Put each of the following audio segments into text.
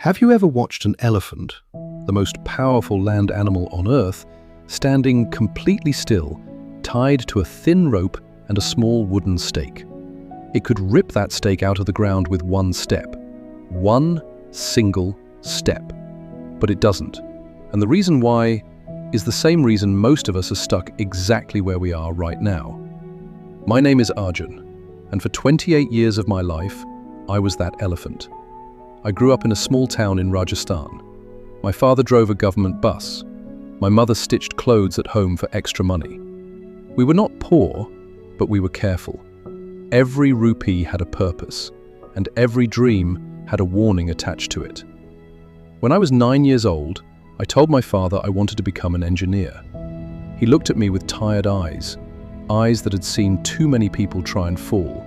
Have you ever watched an elephant, the most powerful land animal on Earth, standing completely still, tied to a thin rope and a small wooden stake? It could rip that stake out of the ground with one step. One single step. But it doesn't. And the reason why is the same reason most of us are stuck exactly where we are right now. My name is Arjun, and for 28 years of my life, I was that elephant. I grew up in a small town in Rajasthan. My father drove a government bus. My mother stitched clothes at home for extra money. We were not poor, but we were careful. Every rupee had a purpose, and every dream had a warning attached to it. When I was 9 years old, I told my father I wanted to become an engineer. He looked at me with tired eyes that had seen too many people try and fall,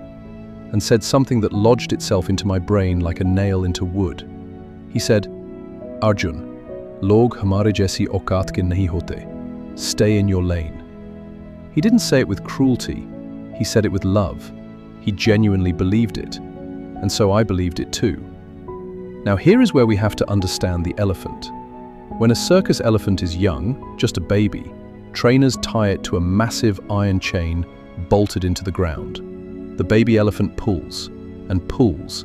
and said something that lodged itself into my brain like a nail into wood. He said, "Arjun, log hamare jaisi auqat ke nahi hote. Stay in your lane." He didn't say it with cruelty, he said it with love. He genuinely believed it, and so I believed it too. Now here is where we have to understand the elephant. When a circus elephant is young, just a baby, trainers tie it to a massive iron chain bolted into the ground. The baby elephant pulls and pulls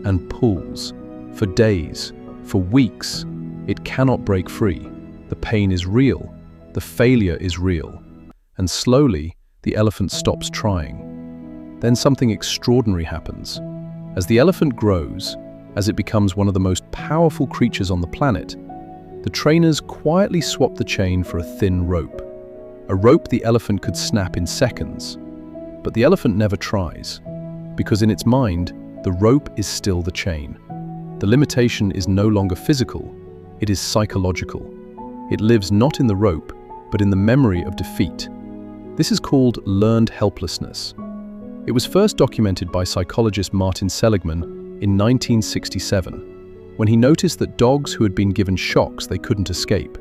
and pulls for days, for weeks. It cannot break free. The pain is real. The failure is real. And slowly, the elephant stops trying. Then something extraordinary happens. As the elephant grows, as it becomes one of the most powerful creatures on the planet, the trainers quietly swap the chain for a thin rope. A rope the elephant could snap in seconds. But the elephant never tries, because in its mind, the rope is still the chain. The limitation is no longer physical, it is psychological. It lives not in the rope, but in the memory of defeat. This is called learned helplessness. It was first documented by psychologist Martin Seligman in 1967, when he noticed that dogs who had been given shocks they couldn't escape.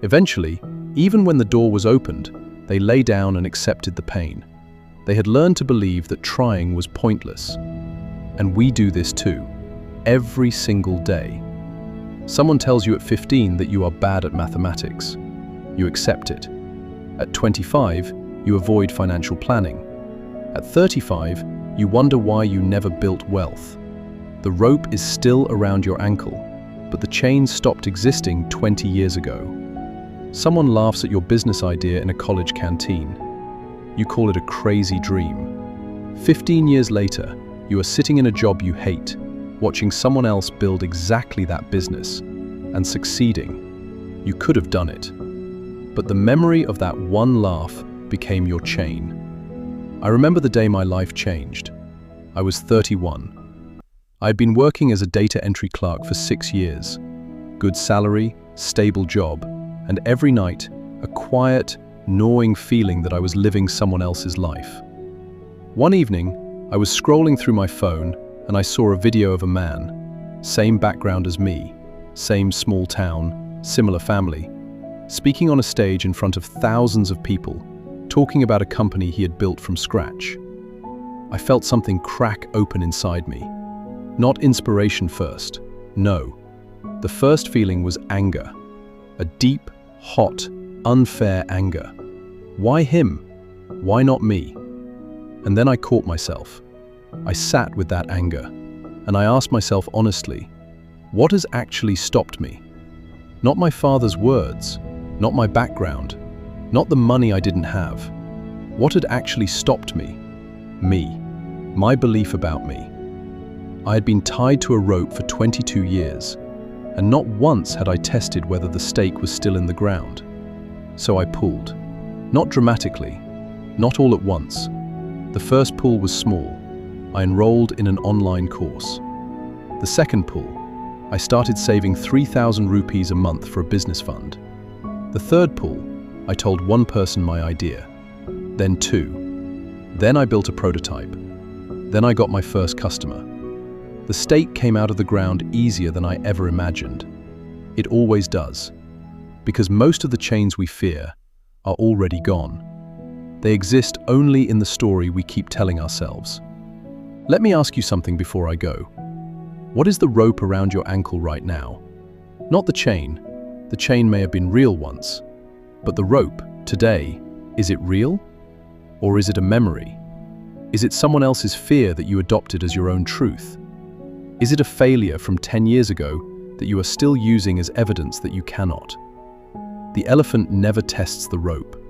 Eventually, even when the door was opened, they lay down and accepted the pain. They had learned to believe that trying was pointless. And we do this too, every single day. Someone tells you at 15 that you are bad at mathematics. You accept it. At 25, you avoid financial planning. At 35, you wonder why you never built wealth. The rope is still around your ankle, but the chain stopped existing 20 years ago. Someone laughs at your business idea in a college canteen. You call it a crazy dream. 15 years later, you are sitting in a job you hate, watching someone else build exactly that business, and succeeding. You could have done it. But the memory of that one laugh became your chain. I remember the day my life changed. I was 31. I had been working as a data entry clerk for 6 years. Good salary, stable job, and every night, a quiet, gnawing feeling that I was living someone else's life. One evening, I was scrolling through my phone and I saw a video of a man, same background as me, same small town, similar family, speaking on a stage in front of thousands of people, talking about a company he had built from scratch. I felt something crack open inside me. Not inspiration first, no. The first feeling was anger, a deep, hot, unfair anger. Why him? Why not me? And then I caught myself. I sat with that anger, and I asked myself honestly, what has actually stopped me? Not my father's words, not my background, not the money I didn't have. What had actually stopped me? Me. My belief about me. I had been tied to a rope for 22 years, and not once had I tested whether the stake was still in the ground. So I pulled. Not dramatically, not all at once. The first pull was small. I enrolled in an online course. The second pull, I started saving 3,000 rupees a month for a business fund. The third pull, I told one person my idea, then two. Then I built a prototype. Then I got my first customer. The stake came out of the ground easier than I ever imagined. It always does. Because most of the chains we fear are already gone. They exist only in the story we keep telling ourselves. Let me ask you something before I go. What is the rope around your ankle right now? Not the chain. The chain may have been real once. But the rope, today, is it real? Or is it a memory? Is it someone else's fear that you adopted as your own truth? Is it a failure from 10 years ago that you are still using as evidence that you cannot? The elephant never tests the rope.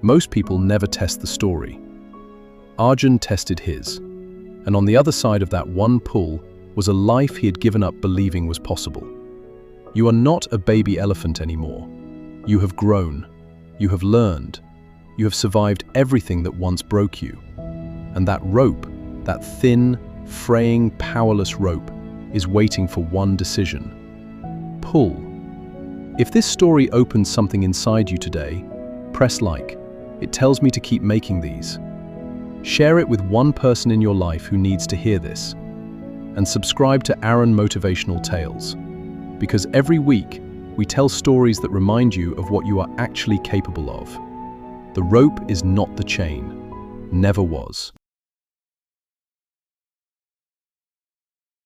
Most people never test the story. Arjun tested his, and on the other side of that one pull was a life he had given up believing was possible. You are not a baby elephant anymore. You have grown. You have learned. You have survived everything that once broke you. And that rope, that thin, fraying, powerless rope, is waiting for one decision. Pull. If this story opens something inside you today, press like. It tells me to keep making these. Share it with one person in your life who needs to hear this. And subscribe to Arjun Motivational Tales. Because every week, we tell stories that remind you of what you are actually capable of. The rope is not the chain. Never was.